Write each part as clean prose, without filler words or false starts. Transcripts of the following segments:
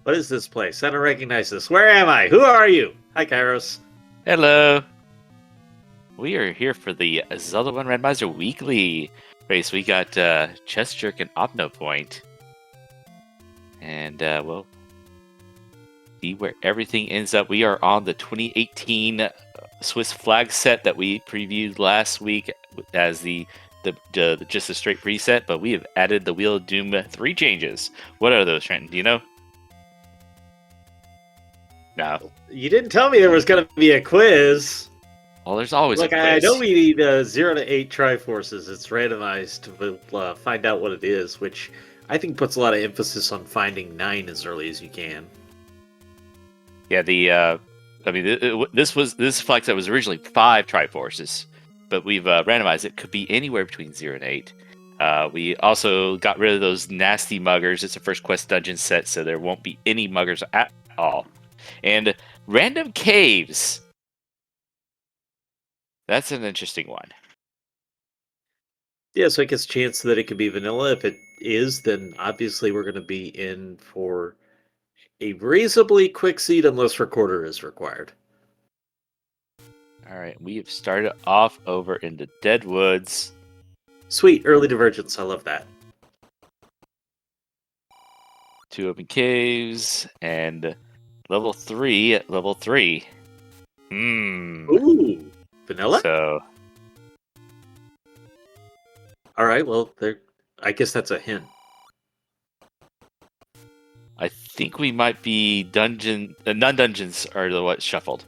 What is this place? I don't recognize this. Where am I? Who are you? Hi, Kairos. Hello. We are here for the Zelda 1 Randomizer Weekly race. We got Chest Jerk and Opno Point. And we'll see where everything ends up. We are on the 2018 Swiss flag set that we previewed last week as the just a straight preset, but we have added the Wheel of Doom 3 changes. What are those, Trenton? Do you know? No. You didn't tell me there was going to be a quiz. Well, there's always a Look, quiz. I know we need 0 to 8 Triforces. It's randomized. We'll find out what it is, which I think puts a lot of emphasis on finding 9 as early as you can. Yeah, this flag set was originally 5 Triforces, but we've randomized it. Could be anywhere between 0 and 8. We also got rid of those nasty muggers. It's a first quest dungeon set, so there won't be any muggers at all. And random caves. That's an interesting one. Yeah, so I guess chance that it could be vanilla. If it is, then obviously we're going to be in for a reasonably quick seed unless recorder is required. All right, we have started off over in the Dead Woods. Sweet, early divergence. I love that. 2 open caves and level 3 at level 3. Ooh, vanilla? So, all right, well, I guess that's a hint. I think we might be non-dungeons are the what shuffled.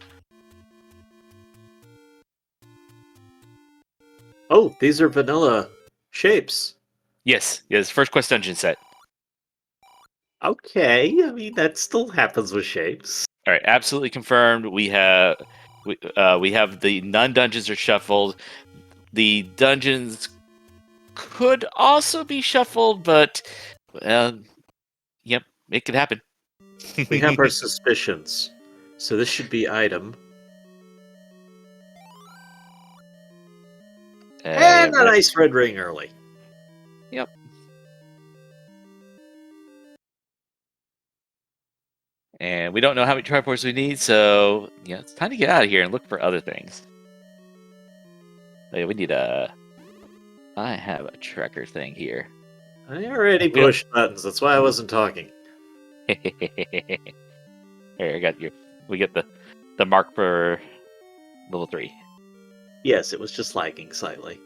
Oh, these are vanilla shapes. Yes, first quest dungeon set. Okay, I mean that still happens with shapes. All right, absolutely confirmed. We have the non-dungeons are shuffled. The dungeons could also be shuffled, but yep, it could happen. We have our suspicions. So this should be item. And a nice red ring early. Yep. And we don't know how many triports we need, so yeah, it's time to get out of here and look for other things. We need I have a tracker thing here. I already pushed buttons, that's why I wasn't talking. Here, I got we get the mark for level 3. Yes, it was just lagging slightly.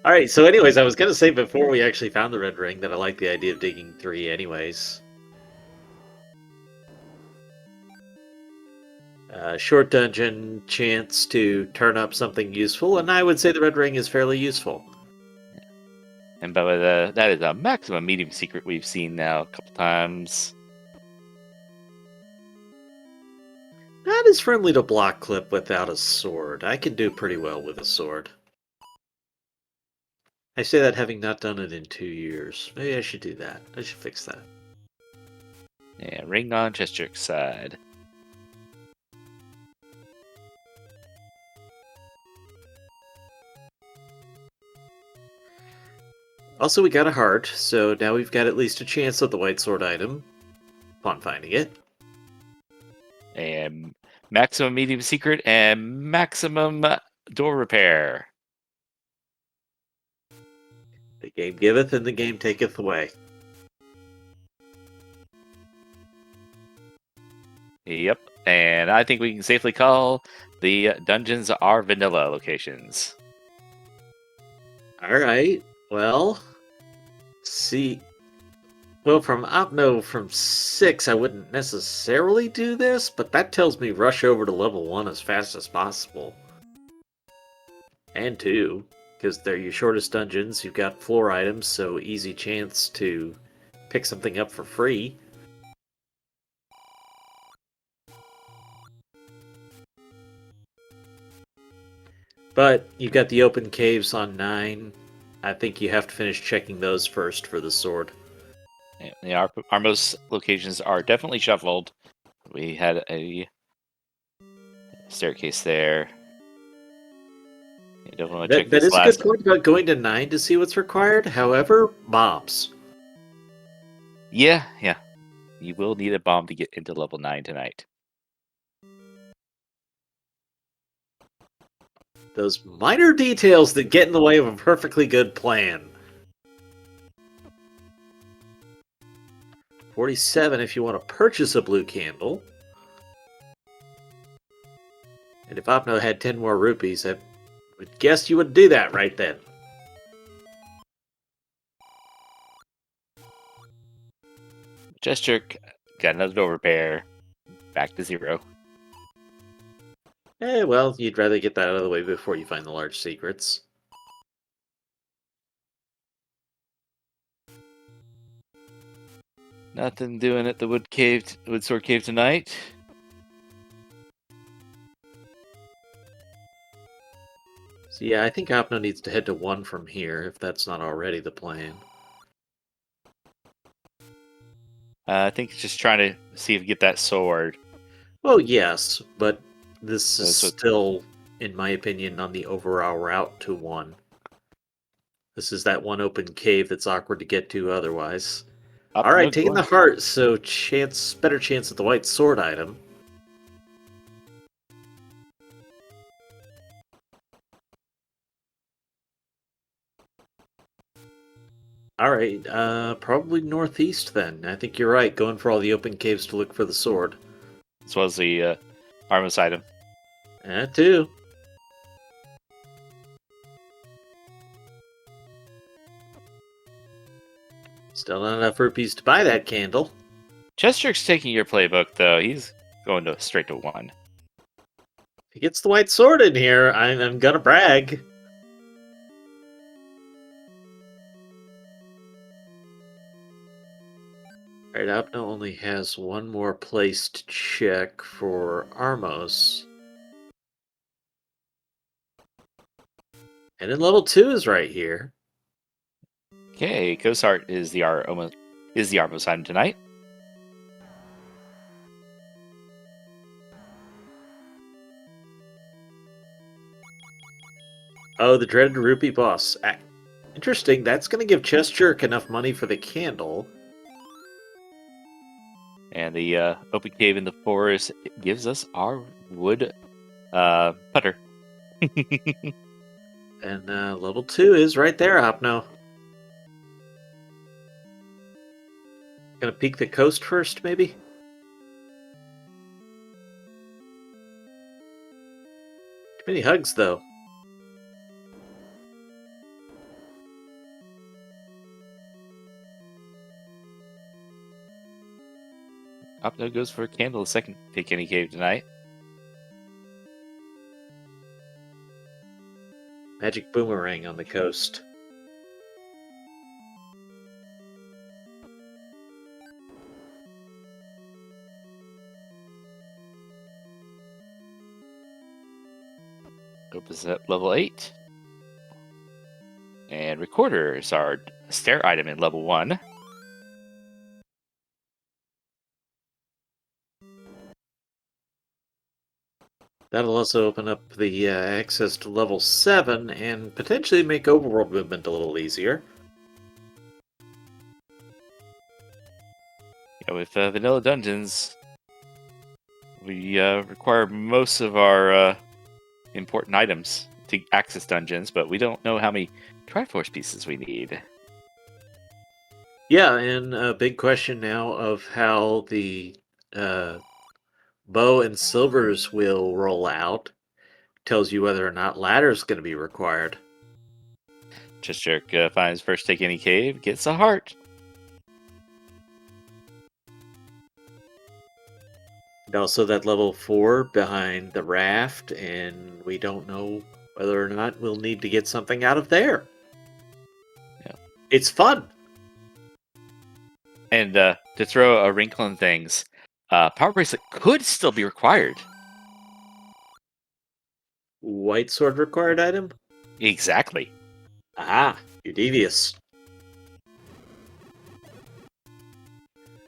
Alright, so anyways, I was going to say before we actually found the red ring that I like the idea of digging 3 anyways. Short dungeon, chance to turn up something useful, and I would say the red ring is fairly useful. And by that is a maximum medium secret we've seen now a couple times. Not as friendly to block clip without a sword. I can do pretty well with a sword. I say that having not done it in 2 years. Maybe I should do that. I should fix that. Yeah, ring on Chest Jerk's side. Also, we got a heart, so now we've got at least a chance at the white sword item upon finding it. And maximum medium secret and maximum door repair. The game giveth and the game taketh away. Yep, and I think we can safely call the dungeons are vanilla locations. Alright, well, see. Well, from Opno from 6, I wouldn't necessarily do this, but that tells me rush over to level 1 as fast as possible. And 2, because they're your shortest dungeons, you've got floor items, so easy chance to pick something up for free. But you've got the open caves on 9. I think you have to finish checking those first for the sword. Yeah, our most locations are definitely shuffled. We had a staircase there. Definitely want to check That this is a last. good point about going to 9 to see what's required. However, mobs. Yeah. You will need a bomb to get into level 9 tonight. Those minor details that get in the way of a perfectly good plan. 47 if you want to purchase a blue candle. And if Opno had 10 more rupees, I would guess you would do that right then. Gesture got another door repair. Back to 0. Well, you'd rather get that out of the way before you find the large secrets. Nothing doing at the Wood Sword Cave tonight. So yeah, I think Opno needs to head to 1 from here, if that's not already the plan. I think it's just trying to see if we get that sword. Well, yes, but this is That's what- still, in my opinion, on the overall route to 1. This is that one open cave that's awkward to get to otherwise. Up, Alright, no taking the going. heart, so better chance at the white sword item. Alright, probably northeast then. I think you're right, going for all the open caves to look for the sword. As well as the Armos item. That too. Still not enough rupees to buy that candle. Chester's taking your playbook, though. He's going straight to 1. If he gets the white sword in here, I'm gonna brag. Alright, Abno only has one more place to check for Armos. And then level 2 is right here. Okay, Ghost Heart is the Armos item tonight. Oh, the dreaded rupee boss. Interesting, that's going to give Chest Jerk enough money for the candle. And the open cave in the forest gives us our wood putter. And level 2 is right there, Opno. Gonna peek the coast first, maybe? Too many hugs, though. Opno goes for a candle, the second pick any cave tonight. Magic boomerang on the coast. Opens at level 8. And recorders are stair item in level 1. That'll also open up the access to level 7 and potentially make overworld movement a little easier. Yeah, with vanilla dungeons, we require most of our important items to access dungeons, but we don't know how many Triforce pieces we need. Yeah, and a big question now of how the bow and silvers will roll out tells you whether or not ladder's going to be required. Just Jerk finds first take any cave, gets a heart. And also that level 4 behind the raft, and we don't know whether or not we'll need to get something out of there. Yeah. It's fun. And to throw a wrinkle in things, Power Bracelet could still be required. White sword required item? Exactly. Aha, you're devious.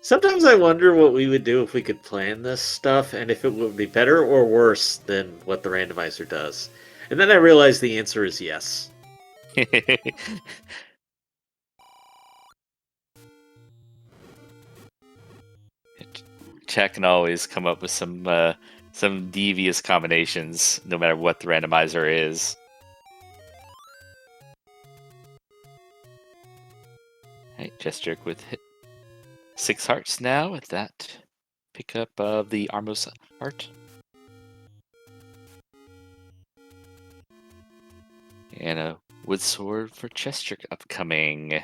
Sometimes I wonder what we would do if we could plan this stuff and if it would be better or worse than what the randomizer does. And then I realize the answer is yes. chat can always come up with some devious combinations, no matter what the randomizer is. Hey, Chest Jerk with 6 hearts now with that pickup of the Armos heart. And a wood sword for Chest Jerk upcoming.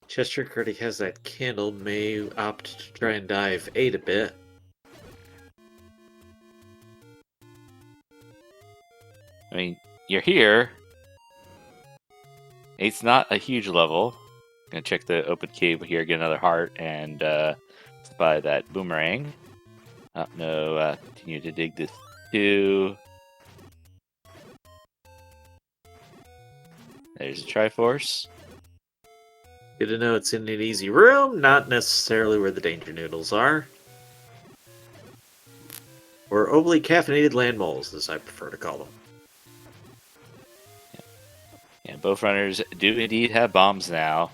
Chester already has that candle, may opt to try and dive 8 a bit. I mean, you're here. 8's not a huge level. Gonna check the open cave here, get another heart, and spy that boomerang. No, continue to dig this too. There's a Triforce. Good to know it's in an easy room, not necessarily where the danger noodles are. Or overly caffeinated land moles, as I prefer to call them. And both runners do indeed have bombs now.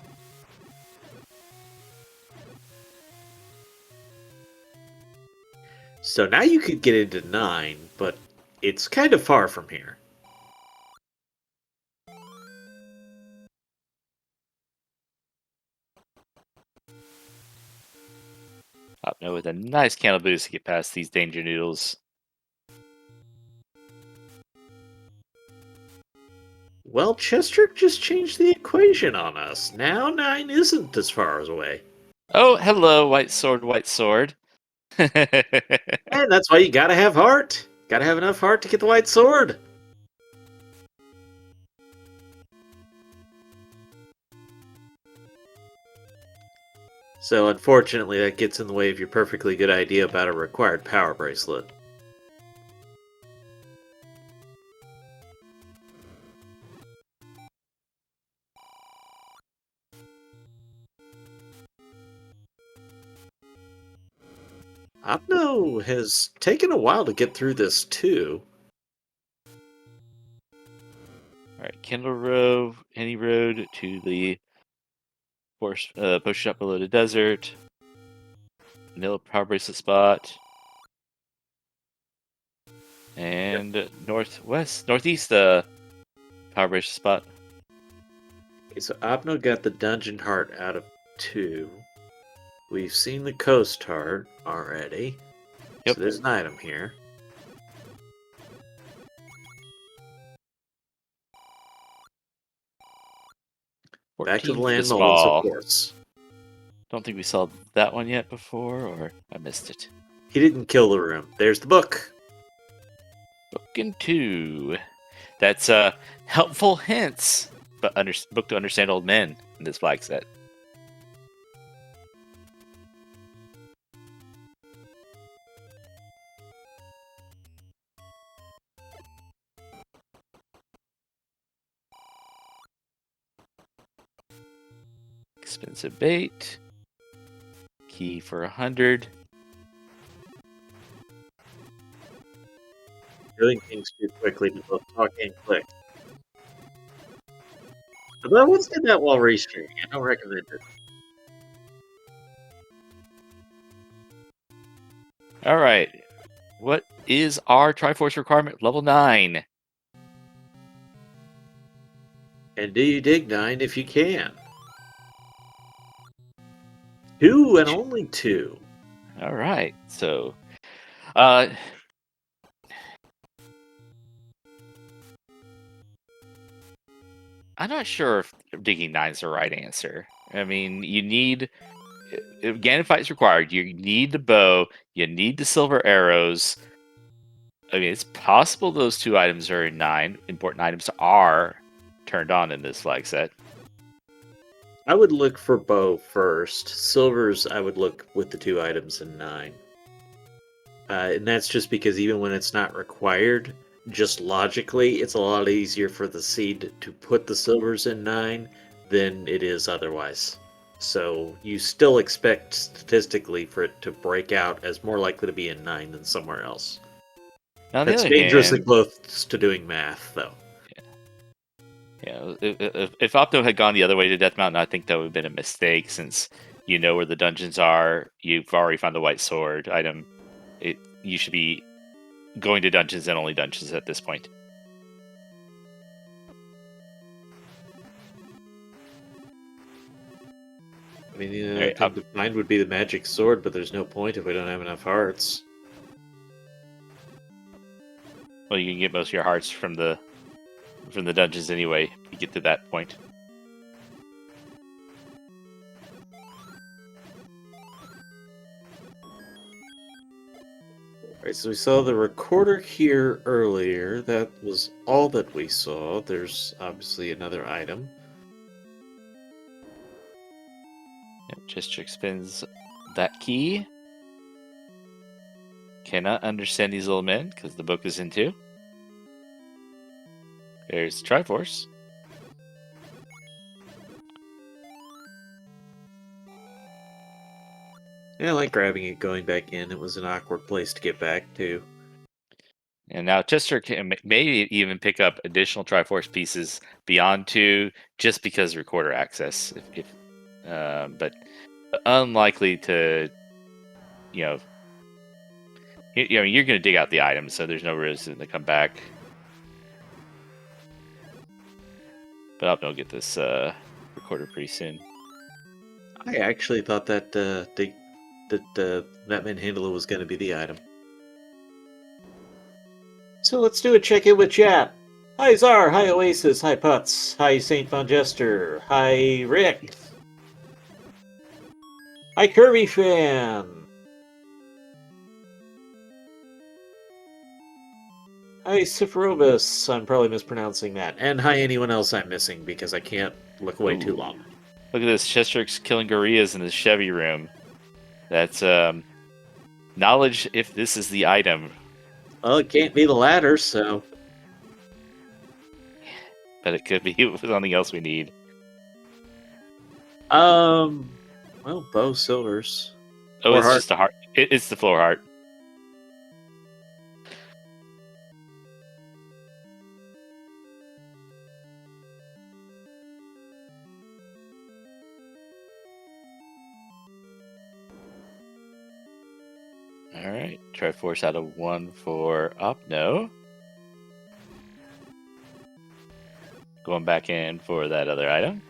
So now you could get into 9, but it's kind of far from here. Opno with a nice candle boost to get past these danger noodles. Well, Chester just changed the equation on us. Now 9 isn't as far away. Oh, hello, white sword, white sword. And that's why you gotta have heart. Gotta have enough heart to get the white sword. So unfortunately, that gets in the way of your perfectly good idea about a required power bracelet. Opno has taken a while to get through this too. Alright, Kindle Row, any road to the push up below the desert. Middle power bracelet spot. And northeast power bracelet spot. Okay, so Opno got the dungeon heart out of 2. We've seen the coast heart already. Yep. So there's an item here. Back to the 14 for land the molds, of small. course. Don't think we saw that one yet before, or I missed it. He didn't kill the room. There's the book. Book in 2. That's helpful hints, but book to understand old men in this flag set. Expensive bait. Key for 100. Doing things too quickly to both talk and click. But I would say that while restreaming. I don't recommend it. Alright. What is our Triforce requirement? Level 9. And do you dig 9 if you can? 2 and only 2. Alright, so I'm not sure if digging 9 is the right answer. I mean, you need Ganon fight is required. You need the bow. You need the silver arrows. I mean, it's possible those 2 items are in 9. Important items are turned on in this flag set. I would look for bow first. Silvers, I would look with the 2 items in 9. And that's just because even when it's not required, just logically, it's a lot easier for the seed to put the silvers in 9 than it is otherwise. So you still expect statistically for it to break out as more likely to be in 9 than somewhere else. Now, on That's the other dangerously hand, close to doing math, though. Yeah, if Opto had gone the other way to Death Mountain, I think that would have been a mistake since you know where the dungeons are. You've already found the white sword item. You should be going to dungeons and only dungeons at this point. I mean, the All other right, thing to find would be the magic sword, but there's no point if we don't have enough hearts. well, you can get most of your hearts from the dungeons anyway. If you get to that point. Right, so we saw the recorder here earlier. That was all that we saw. There's obviously another item. Yep, Chestrick spins that key. Cannot understand these little men because the book is in two. There's Triforce. Yeah, I like grabbing it, going back in. It was an awkward place to get back to. And now Chester can maybe even pick up additional Triforce pieces beyond two just because recorder access. But unlikely to, you know, you're going to dig out the items, so there's no reason to come back. But I'll know get this recorder pretty soon. I actually thought that that manhandler was going to be the item. So let's do a check-in with chat. Hi Czar, hi Oasis, hi Putz, hi Saint Von Jester, hi Rick, hi Kirby Fan, hi Sifrobus, I'm probably mispronouncing that, and hi anyone else I'm missing because I can't look away too long. Look at this, Chester's killing gorillas in his Chevy room. That's knowledge if this is the item. Well, it can't be the latter, so... But it could be something else we need. Well, bow silvers. Oh, Floor it's heart. just a heart. It's the floor heart. Alright, Triforce out of 1 for Opno. Going back in for that other item.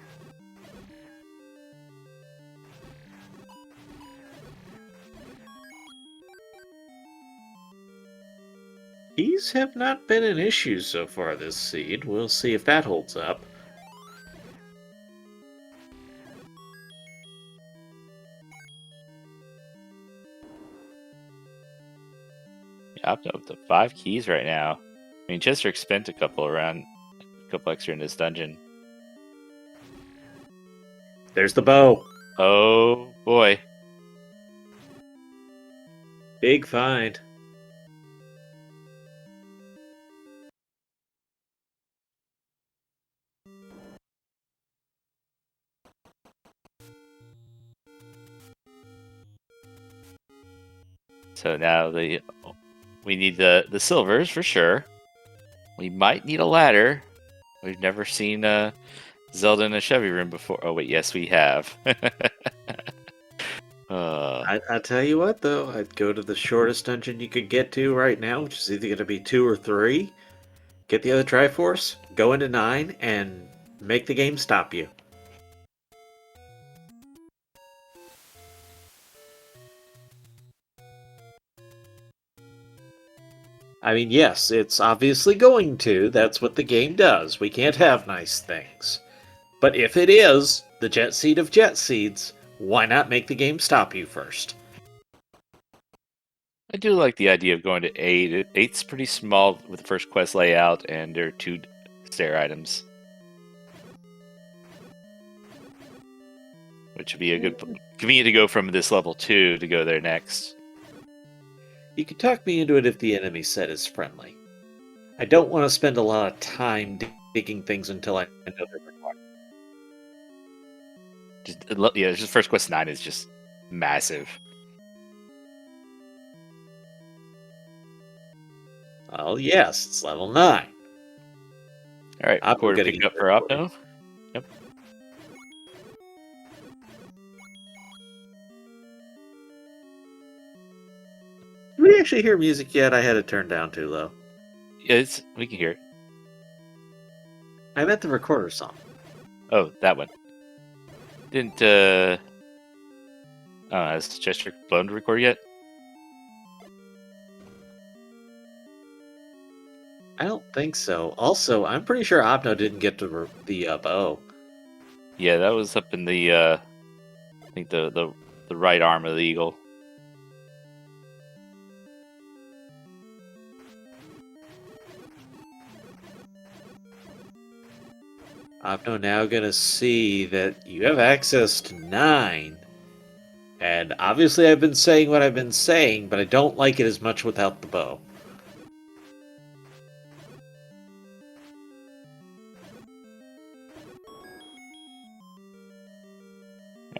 Keys have not been an issue so far this seed. We'll see if that holds up. Yeah, Opno up to 5 keys right now. I mean, Chester spent a couple extra in this dungeon. There's the bow. Oh boy. Big find. So now we need the silvers for sure. We might need a ladder. We've never seen Zelda in a Chevy room before. Oh wait, yes we have. I tell you what, though, I'd go to the shortest dungeon you could get to right now, which is either going to be 2 or 3. Get the other Triforce, go into 9, and make the game stop you. I mean, yes, it's obviously going to. That's what the game does. We can't have nice things. But if it is the jet seed of jet seeds, why not make the game stop you first? I do like the idea of going to 8. 8's pretty small with the first quest layout, and there are 2 stair items. Which would be a good convenient to go from this level 2 to go there next. You can talk me into it if the enemy set is friendly. I don't want to spend a lot of time digging things until I know they're required. Just first quest 9 is just massive. Well, yes, it's level 9. All right, I'm quarter gonna pick get up the for recording. Opno. Yep. Do we actually hear music yet? I had it turned down too low. Yeah, we can hear it. I meant the recorder song. Oh, that one. Didn't has Chester blown to record yet? I don't think so. Also, I'm pretty sure Opno didn't get to the bow. Yeah, that was up in the I think the right arm of the eagle. Opno now gonna see that you have access to 9. And obviously I've been saying what I've been saying, but I don't like it as much without the bow.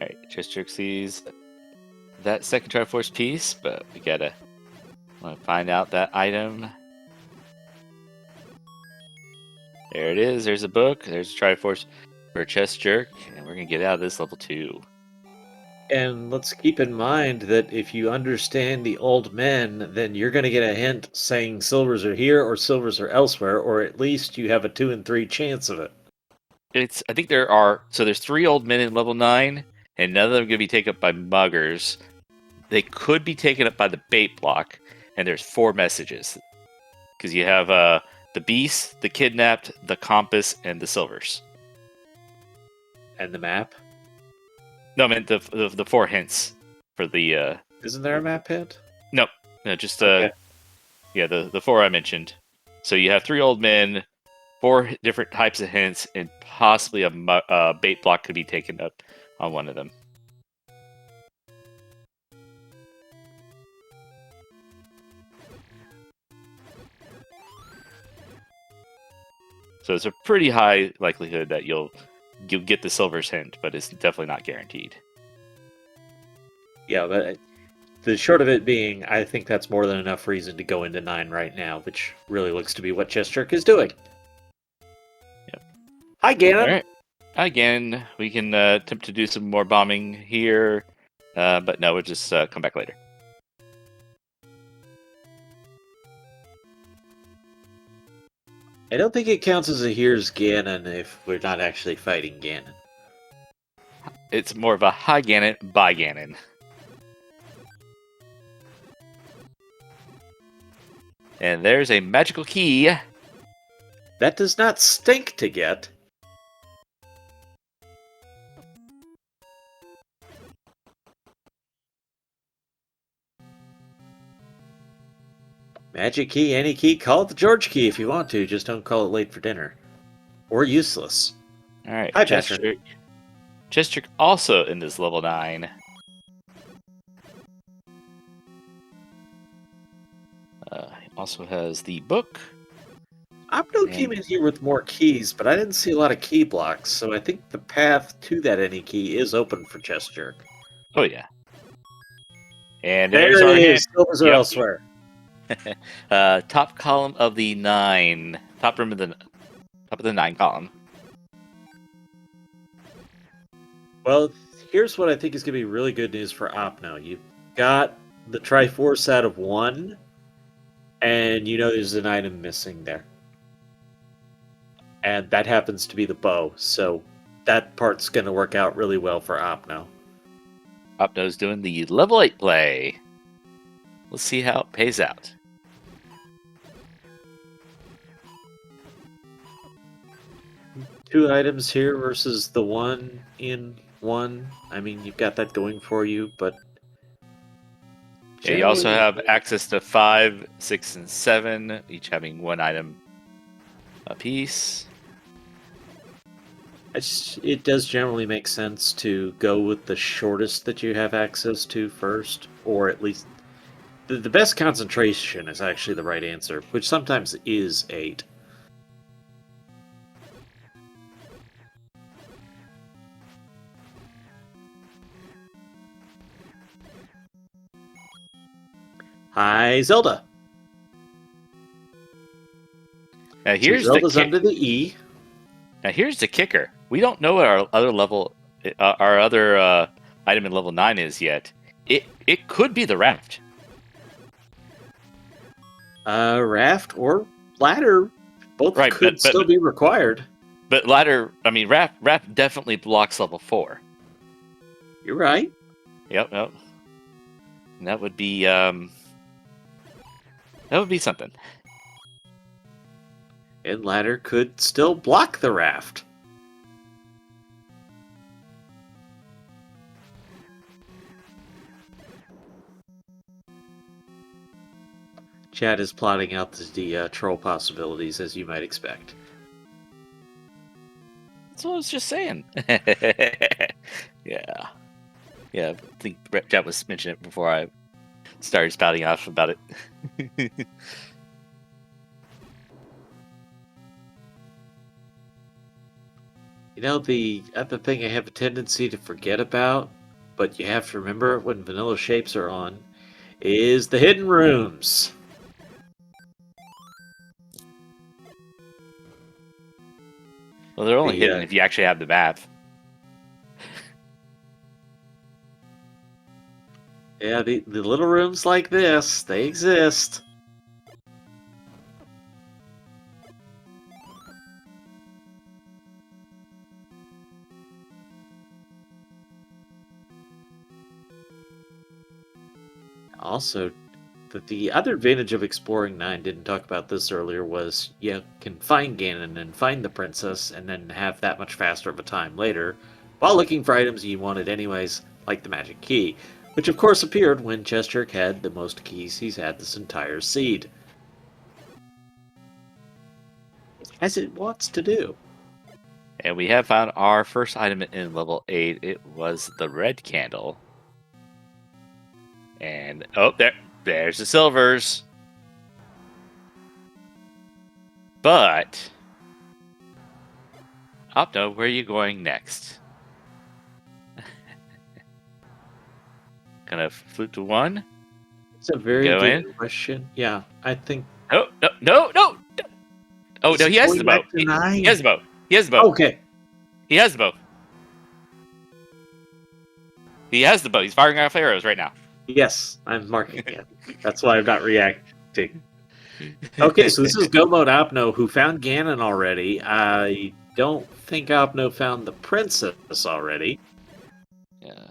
All right, Chester sees that second Triforce piece, but we gotta find out that item. There it is. There's a book. There's a Triforce for a chest jerk, and we're gonna get out of this level 2. And let's keep in mind that if you understand the old men, then you're going to get a hint saying silvers are here or silvers are elsewhere, or at least you have a 2 in 3 chance of it. I think there's 3 old men in level 9, and none of them are gonna be taken up by muggers. They could be taken up by the bait block, and there's 4 messages because you have the beast, the kidnapped, the compass, and the silvers. And the map? No, I meant the 4 hints for the. Isn't there a map hint? No, just Okay. yeah, the 4 I mentioned. So you have 3 old men, 4 different types of hints, and possibly a bait block could be taken up on one of them. So it's a pretty high likelihood that you'll get the silver's hint, but it's definitely not guaranteed. Yeah, but the short of it being, I think that's more than enough reason to go into 9 right now, which really looks to be what Chestjerk is doing. Yep. Hi, Ganon! All right. Again, we can attempt to do some more bombing here, but no, we'll just come back later. I don't think it counts as a here's Ganon if we're not actually fighting Ganon. It's more of a hi Ganon, bye Ganon. And there's a magical key. That does not stink to get. Magic key, any key, call it the George key if you want to, just don't call it late for dinner. Or useless. All right, Hi, Patrick. Chestjerk also in this level 9. He also has the book. Opno came in here with more keys, but I didn't see a lot of key blocks, so I think the path to that any key is open for Chestjerk. Oh yeah. And There there's it our is. hint. Silvers are Yep. elsewhere. Top column of the 9. Top of the 9 column. Well, here's what I think is going to be really good news for Opno. You've got the Triforce out of 1, and you know there's an item missing there. And that happens to be the bow, so that part's going to work out really well for Opno. Opno's doing the level 8 play. Let's see how it pays out. Two items here versus the 1 in 1. I mean, you've got that going for you, but... Yeah, you also have access to 5, 6, and 7, each having 1 item apiece. It does generally make sense to go with the shortest that you have access to first, or at least... The best concentration is actually the right answer, which sometimes is 8. Hi, Zelda. Now here's so Zelda's the under the E. Now here's the kicker: we don't know what our other item in level 9 is yet. It could be the raft. Raft or ladder, both Right, could still be required. But ladder, I mean, raft definitely blocks level 4. You're right. Yep. And that would be something. And ladder could still block the raft. Chad is plotting out the troll possibilities, as you might expect. That's what I was just saying. Yeah. I think Chad was mentioning it before I started spouting off about it. You know, the other thing I have a tendency to forget about, but you have to remember it when vanilla shapes are on, is the hidden rooms. Well, they're only hidden if you actually have the map. Yeah, the little rooms like this, they exist. Also, the other advantage of exploring 9, didn't talk about this earlier, was you can find Ganon and find the princess and then have that much faster of a time later while looking for items you wanted anyways, like the magic key, which of course appeared when Cheshire had the most keys he's had this entire seed. As it wants to do. And we have found our first item in level 8. It was the red candle. And, oh, there's the silvers. But, Opno, where are you going next? Gonna flute to 1? It's a very Go good in. question. Yeah, I think... No. Oh, no, he has the bow. He has the bow. He has the bow. Okay. He has the bow. He has the bow. He's firing off arrows right now. Yes, I'm marking it. That's why I'm not reacting. Okay, so this is Go Mode Opno, who found Ganon already. I don't think Opno found the princess already. Yeah.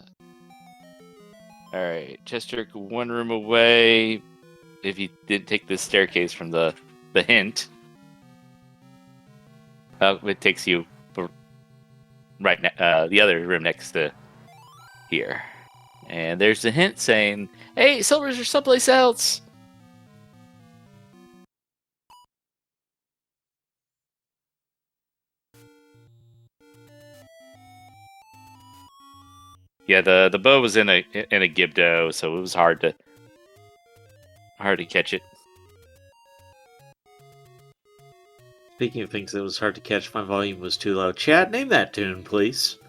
Alright, Chester, 1 room away. If you didn't take this staircase from the hint, it takes you the other room next to here. And there's the hint saying, "Hey, silvers are someplace else." Yeah, the bow was in a Gibdo, so it was hard to catch it. Speaking of things that was hard to catch, my volume was too low. Chad, name that tune, please.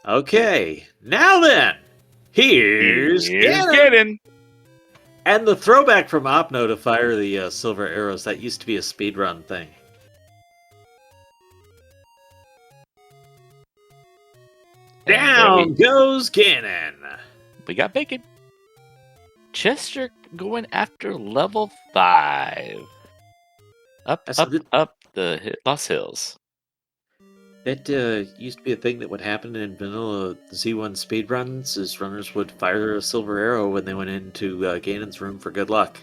Okay, now then, here's Ganon! And the throwback from Opno to fire the silver arrows, that used to be a speedrun thing. Down goes Ganon! We got bacon. Chester going after level 5. Up the Lost Hills. That used to be a thing that would happen in vanilla Z1 speedruns, is runners would fire a silver arrow when they went into Ganon's room for good luck.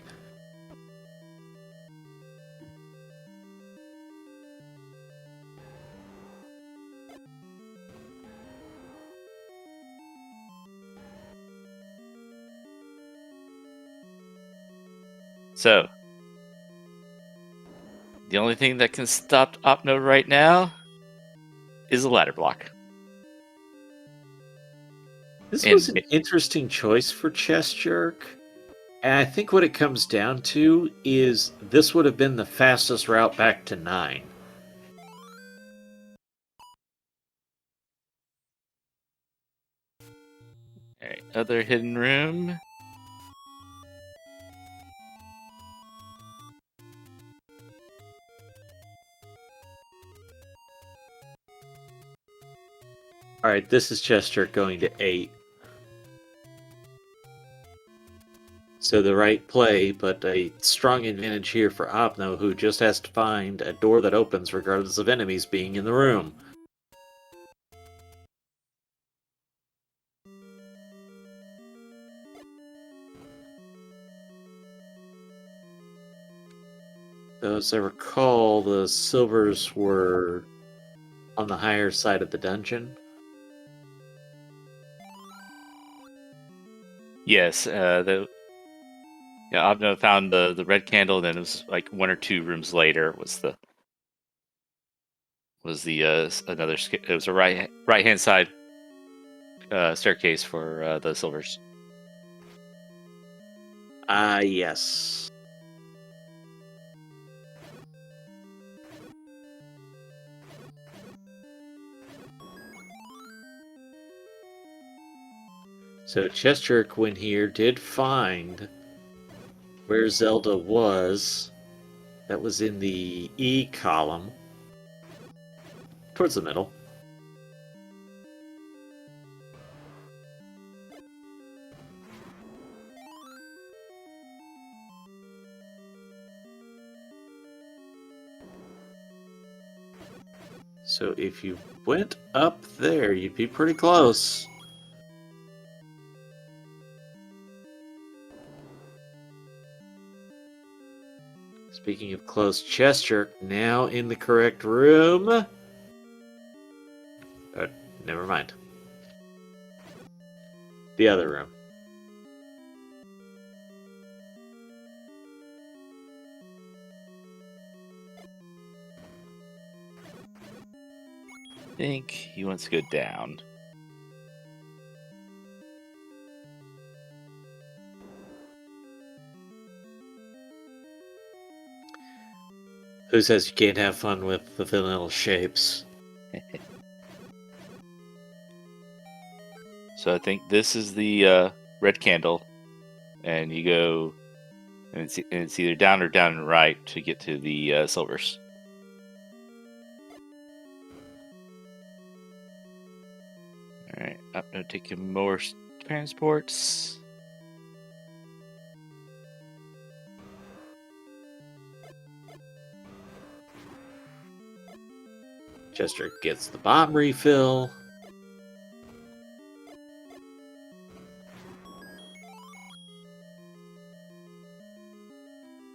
So, the only thing that can stop Opno right now is a ladder block. This was an interesting choice for Chest Jerk. And I think what it comes down to is this would have been the fastest route back to 9. Alright, other hidden room. Alright, this is Chester going to 8. So the right play, but a strong advantage here for Opno, who just has to find a door that opens regardless of enemies being in the room. So as I recall, the silvers were on the higher side of the dungeon. Yes, Abno found the red candle, and then it was like 1 or 2 rooms later another. It was a right hand side staircase for the silvers. Yes. So Chester Quinn here did find where Zelda was. That was in the E column. Towards the middle. So if you went up there, you'd be pretty close. Speaking of close, Chester now in the correct room. Never mind. The other room. I think he wants to go down. Who says you can't have fun with the vanilla shapes? So I think this is the red candle, and you go, and it's either down or down and right to get to the silvers. All right, up now taking more transports. Chester gets the bomb refill.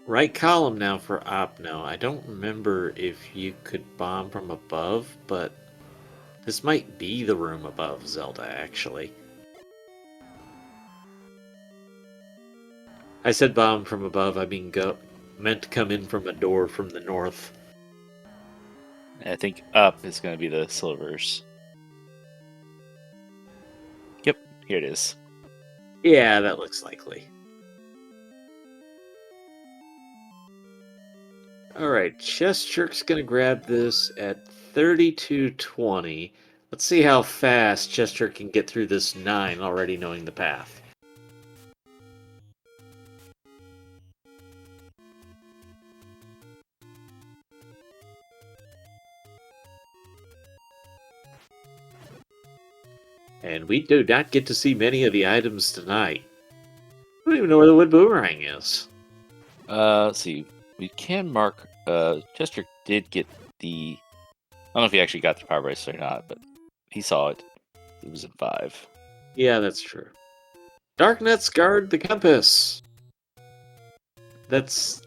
Right column now for Opno. I don't remember if you could bomb from above, but this might be the room above Zelda, actually. I said bomb from above, I mean meant to come in from a door from the north. I think up is going to be the silvers. Yep, here it is. Yeah, that looks likely. Alright, Chest Jerk's gonna grab this at 3220. Let's see how fast Chest Jerk can get through this 9 already knowing the path. And we do not get to see many of the items tonight. I don't even know where the wood boomerang is. Let's see. We can mark. Chester did get the. I don't know if he actually got the power bracelet or not, but he saw it. It was in 5. Yeah, that's true. Darknets guard the compass. That's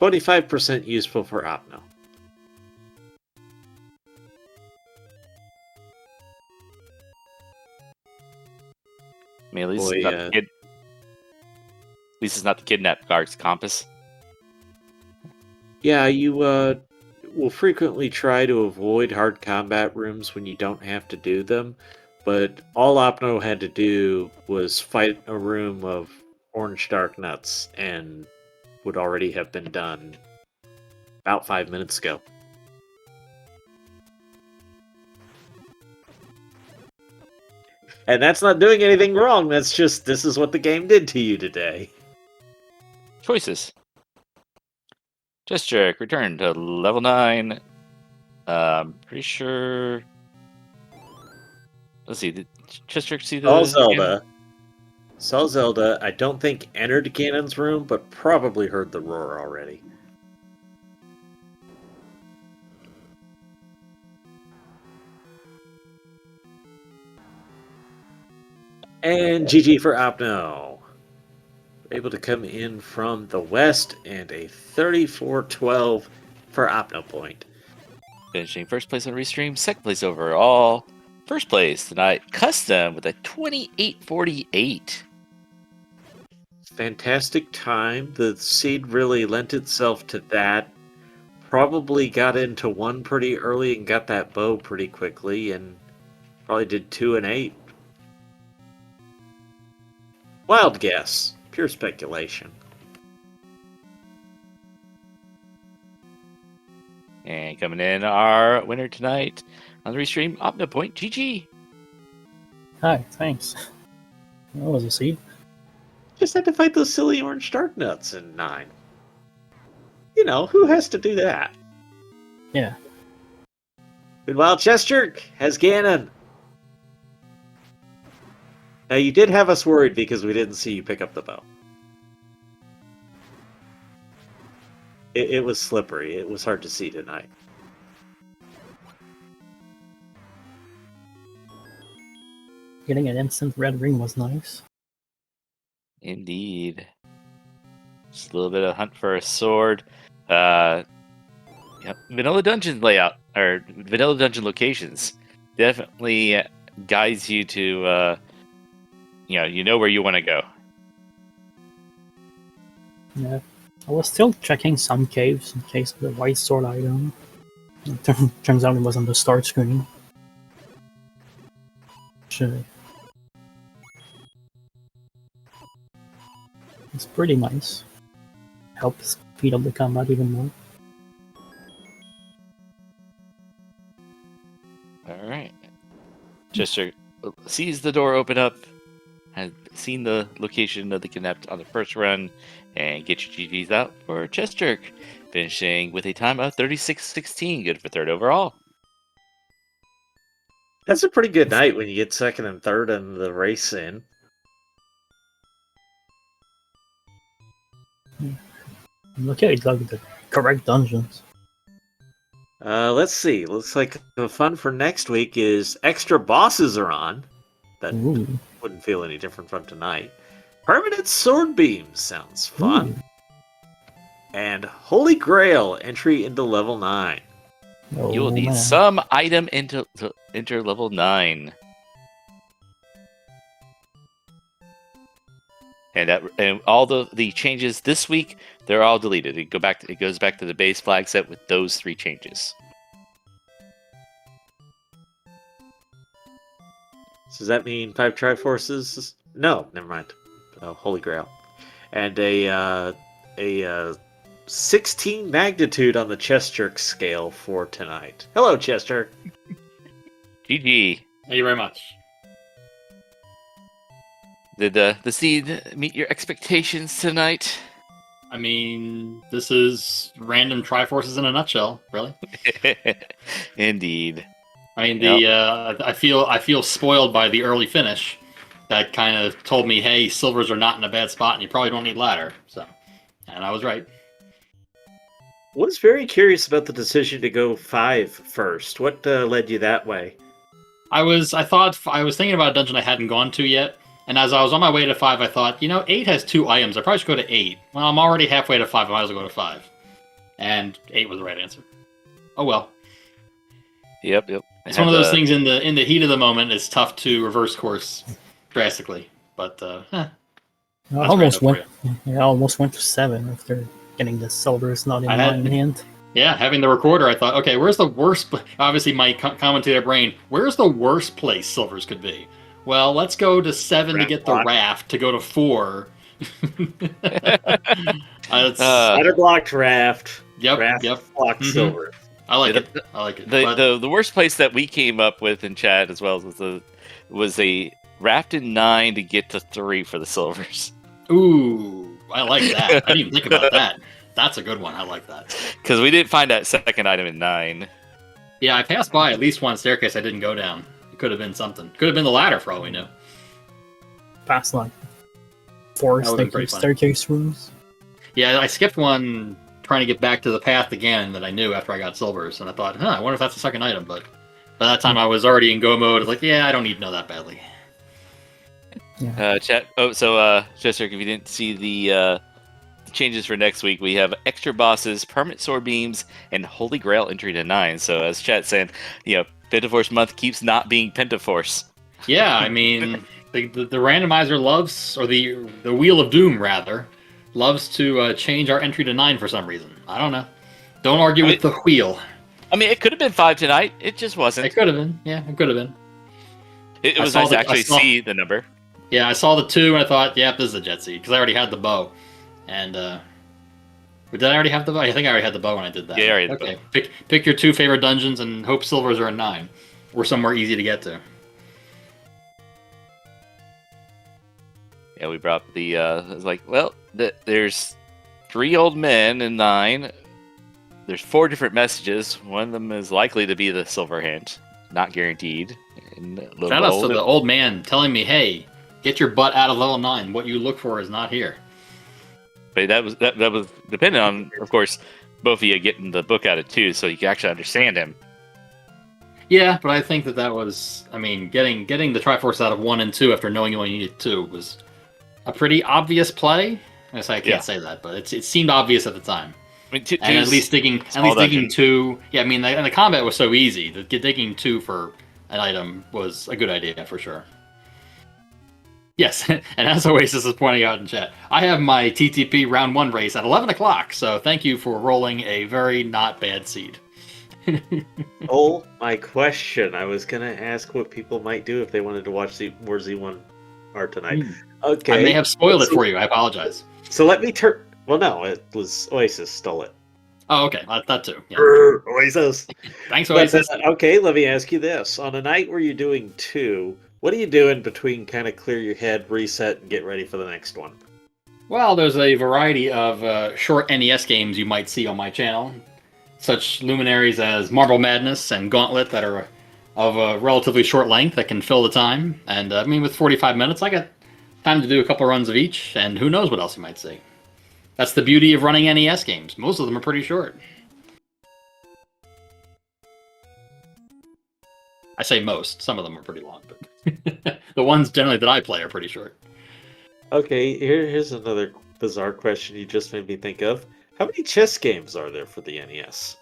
25% useful for Opno. I mean, at least, Boy, it's not the kid. At least it's not the kidnapped guard's compass. Yeah, you will frequently try to avoid hard combat rooms when you don't have to do them, but all Opno had to do was fight a room of orange dark nuts and would already have been done about 5 minutes ago. And that's not doing anything wrong. That's just, this is what the game did to you today. Choices. Gesture, return to level 9. Pretty sure. Let's see. Did Chester see the. Saw Zelda. Saw Zelda. I don't think entered Ganon's room, but probably heard the roar already. And GG for Opno. Able to come in from the west, and a 34-12 for Opno point. Finishing first place on Restream, second place overall. First place tonight, Custom with a 28:48. Fantastic time. The seed really lent itself to that. Probably got into 1 pretty early and got that bow pretty quickly, and probably did 2 and 8. Wild guess. Pure speculation. And coming in, our winner tonight on the Restream, Opno Point, GG. Hi, thanks. That was a seed. Just had to fight those silly orange dark nuts in 9. You know, who has to do that? Yeah. Meanwhile, Chester has Ganon. Now, you did have us worried because we didn't see you pick up the bow. It was slippery. It was hard to see tonight. Getting an instant red ring was nice. Indeed. Just a little bit of hunt for a sword. Vanilla dungeon layout, or vanilla dungeon locations, definitely guides you to, you know where you want to go. Yeah. I was still checking some caves in case of the white sword item. Turns out it was on the start screen. Which, it's pretty nice. Helps speed up the combat even more. Alright. Chester sees the door open up, has seen the location of the kidnapped on the first run, and get your GGs out for Chester, finishing with a time of 36-16, good for third overall. That's a pretty good night when you get second and third in the race in. Look at it, like the correct dungeons. Let's see. Looks like the fun for next week is extra bosses are on. That Ooh. wouldn't feel any different from tonight. Permanent sword beams sounds fun. Ooh. And Holy Grail entry into level 9. Oh, You will need man. some item to enter level 9. And all the changes this week, they're all deleted. It goes back to the base flag set with those 3 changes. So does that mean 5 Triforces? No, never mind. Holy Grail. And a 16 magnitude on the chest jerk scale for tonight. Hello, Chester. GG. Thank you very much. Did the seed meet your expectations tonight? I mean, this is random Triforces in a nutshell, really. Indeed. I mean, I feel spoiled by the early finish. That kind of told me, hey, silvers are not in a bad spot, and you probably don't need ladder. So, and I was right. Was very curious about the decision to go 5 first. What led you that way? I was thinking about a dungeon I hadn't gone to yet, and as I was on my way to 5, I thought, 8 has 2 items. I probably should go to 8. Well, I'm already halfway to 5. I might as well go to 5. And 8 was the right answer. Oh well. Yep. It's one of those things in the heat of the moment. It's tough to reverse course drastically, but I almost went to 7 after getting the silvers not in my hand. Yeah, having the recorder, I thought, okay, where's the worst? Obviously, my commentator brain, where's the worst place silvers could be? Well, let's go to 7 to get the raft, to go to 4. Ladder blocked raft. Yep. Blocked silver. I like it. The worst place that we came up with in chat as well was a wrapped in 9 to get to 3 for the silvers. Ooh, I like that. I didn't even think about that. That's a good one. I like that. Because we didn't find that second item in 9. Yeah, I passed by at least one staircase I didn't go down. It could have been something. Could have been the ladder for all we knew. Past like 4 That would've been pretty fun. staircase rooms. Yeah, I skipped one trying to get back to the path again that I knew after I got silvers, and I thought, I wonder if that's the second item, but by that time I was already in go mode. I was like, yeah, I don't need to know that badly. Chat. Chester, if you didn't see the changes for next week, we have extra bosses, permanent sword beams, and Holy Grail entry to 9. So as chat saying, Pentaforce month keeps not being Pentaforce. Yeah, I mean, the randomizer loves, or the Wheel of Doom rather, loves to change our entry to 9 for some reason. I don't know. Don't argue with the wheel. I mean, it could have been 5 tonight. It just wasn't. It could have been. Yeah, it could have been. It was nice to actually see the number. Yeah, I saw the 2 and I thought, yeah, this is a jet seed, because I already had the bow. And, did I already have the bow? I think I already had the bow when I did that. Yeah, I already had the bow. Pick your 2 favorite dungeons and hope silvers are a 9. Or somewhere easy to get to. Yeah, we brought the, it's like, well, there's 3 old men in 9. There's 4 different messages. One of them is likely to be the silver hint. Not guaranteed. Shout out to the old man telling me, hey, get your butt out of level 9. What you look for is not here. But that was dependent on, of course, both of you getting the book out of 2, so you can actually understand him. Yeah, but I think that was, I mean, getting the Triforce out of 1 and 2 after knowing you only needed 2 was a pretty obvious play. I guess I can't say that, but it seemed obvious at the time. I mean, and at least digging 2. Yeah, I mean, and the combat was so easy that digging 2 for an item was a good idea for sure. Yes, and as Oasis is pointing out in chat, I have my TTP round 1 race at 11 o'clock, so thank you for rolling a very not bad seed. Oh, my question. I was going to ask what people might do if they wanted to watch more Z1 art tonight. Okay. I may have spoiled it for you. I apologize. So let me turn... Well, no, it was Oasis stole it. Oh, okay. That too. Yeah. Oasis. Thanks, Oasis. Okay, let me ask you this. On a night where you're doing 2, what are you doing between kind of clear your head, reset, and get ready for the next one? Well, there's a variety of short NES games you might see on my channel. Such luminaries as Marble Madness and Gauntlet that are of a relatively short length that can fill the time. And I mean, with 45 minutes, I got time to do a couple runs of each, and who knows what else you might see. That's the beauty of running NES games. Most of them are pretty short. I say most. Some of them are pretty long, but the ones generally that I play are pretty short. Okay, here's another bizarre question you just made me think of. How many chess games are there for the NES?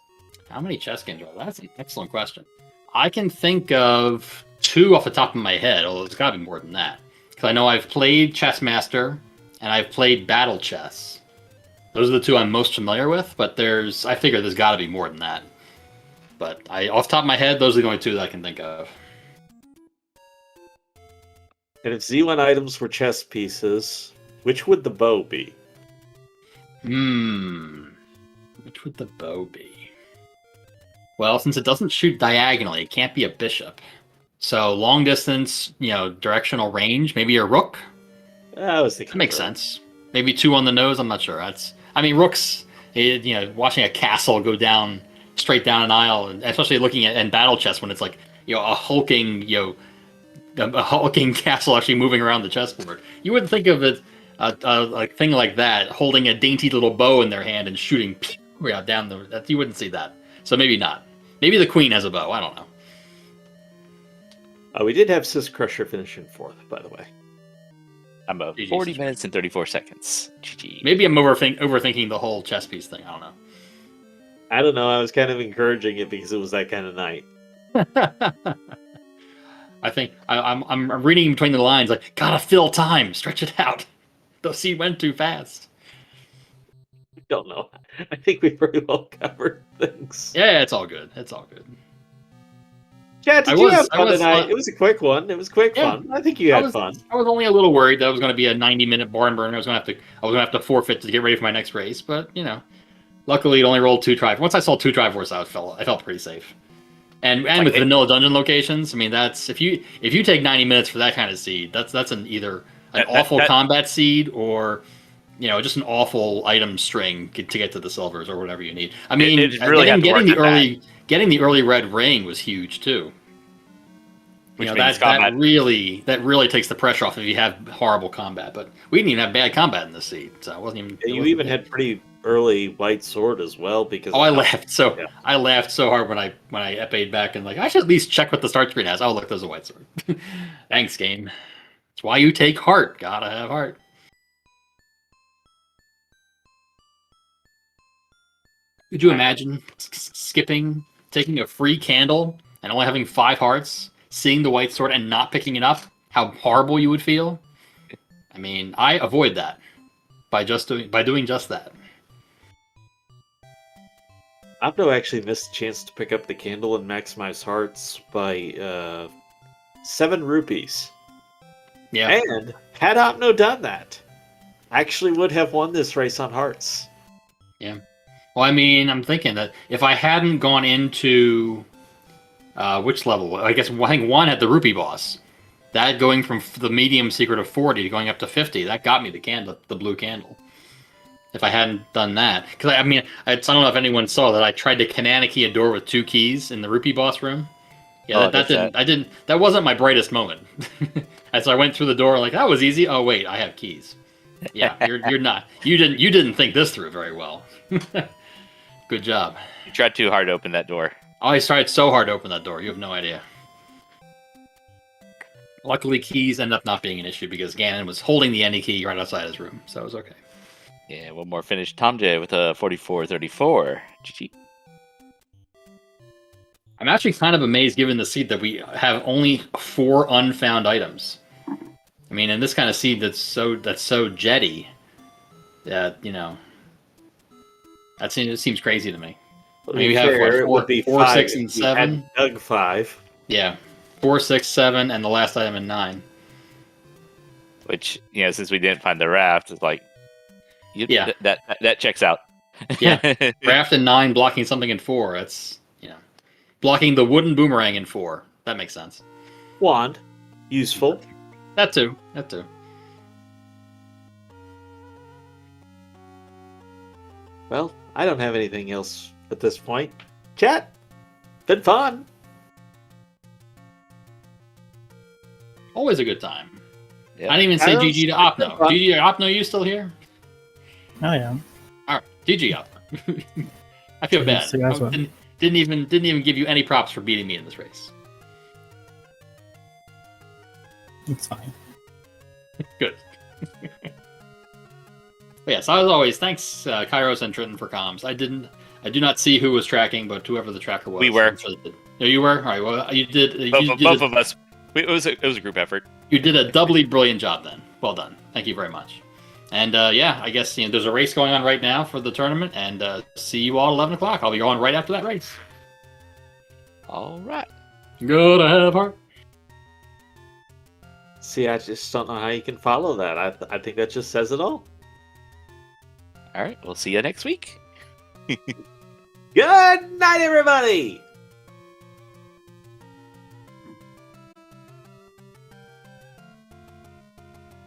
How many chess games are there? That's an excellent question. I can think of 2 off the top of my head, although it's got to be more than that. Because I know I've played Chess Master, and I've played Battle Chess. Those are the 2 I'm most familiar with, but I figure there's got to be more than that. But off the top of my head, those are the only 2 that I can think of. And if Z1 items were chess pieces, which would the bow be? Which would the bow be? Well, since it doesn't shoot diagonally, it can't be a bishop. So long distance, directional range, maybe a rook? I was thinking that makes sense. Maybe 2 on the nose, I'm not sure. Rooks, watching a castle go down, straight down an aisle, and especially looking at battle chess when it's like, a hulking, a hulking castle actually moving around the chessboard. You wouldn't think of it, a thing like that, holding a dainty little bow in their hand and shooting down you wouldn't see that. So maybe not. Maybe the queen has a bow, I don't know. We did have Sis Crusher finishing 4th, by the way. I'm about 40 minutes and 34 seconds. GG. Maybe I'm overthinking the whole chess piece thing. I don't know. I don't know. I was kind of encouraging it because it was that kind of night. I think I'm reading between the lines like, gotta fill time, stretch it out. The seed went too fast. I don't know. I think we pretty well covered things. Yeah, it's all good. It's all good. Yeah, did you have fun tonight? It was a quick one. It was quick fun. I think you had fun. I was only a little worried that it was going to be a 90-minute barn burner. I was going to have to forfeit to get ready for my next race, but luckily it only rolled 2 Triforce. Once I saw 2 Triforce out, I felt pretty safe. And like with it- vanilla dungeon locations, I mean that's if you take 90 minutes for that kind of seed, that's an either an awful combat seed or just an awful item string to get to the silvers or whatever you need. I mean, it really had to getting work the at that. getting the early red ring was huge too. Which means that combat. really takes the pressure off if you have horrible combat. But we didn't even have bad combat in this seed, so it wasn't even. You even had pretty early white sword as well because. Oh, I laughed so Yeah. I laughed so hard when I epaed back and like I should at least check what the start screen has. Oh, look, there's a white sword. Thanks, game. That's why you take heart. Gotta have heart. Could you imagine skipping, taking a free candle and only having 5 hearts, seeing the white sword and not picking it up? How horrible you would feel. I mean, I avoid that by doing just that. Opno actually missed the chance to pick up the candle and maximize hearts by 7 rupees. Yeah. And had Opno done that, I actually would have won this race on hearts. Yeah. Well, I mean, I'm thinking that if I hadn't gone into which level? I guess I think 1 had the rupee boss. That going from the medium secret of 40 to going up to 50, that got me the blue candle. If I hadn't done that, because I mean, I don't know if anyone saw that I tried to canana key a door with 2 keys in the rupee boss room. Yeah, that wasn't my brightest moment. And so I went through the door like that was easy. Oh wait, I have keys. Yeah, you're not. You didn't think this through very well. Good job. You tried too hard to open that door. Oh, I tried so hard to open that door. You have no idea. Luckily, keys ended up not being an issue because Ganon was holding the any key right outside his room, so it was okay. Yeah, one more finish. Tom J with a 44-34. GG. I'm actually kind of amazed given the seed that we have only 4 unfound items. I mean, in this kind of seed that's so jetty, that it seems crazy to me. I mean, we have Fair, what, it would be 4, 5 6, if and you 7. had Dug 5. Yeah, 4, 6, 7, and the last item in 9. Which, since we didn't find the raft, it's like, Yeah. that checks out. Yeah. Raft in 9, blocking something in 4. That's blocking the wooden boomerang in 4. That makes sense. Wand. Useful. That too. Well, I don't have anything else at this point. Chat. Been fun. Always a good time. Yep. I didn't even say Arrows, GG to Opno. fun. GG to Opno, you still here? Oh yeah. All right, GG Opno. I feel bad. So that's what- Didn't even give you any props for beating me in this race. It's fine. Good. But yes, as always, thanks Kairos and Trenton for comms. I do not see who was tracking, but whoever the tracker was. We were. I'm sure they did. No, you were. All right. Well, you did. Both of us. It was a group effort. You did a doubly brilliant job then. Well done. Thank you very much. And yeah, I guess there's a race going on right now for the tournament, and see you all at 11 o'clock. I'll be going right after that race. All right. Gotta have heart. See, I just don't know how you can follow that. I think that just says it all. All right. We'll see you next week. Good night, everybody!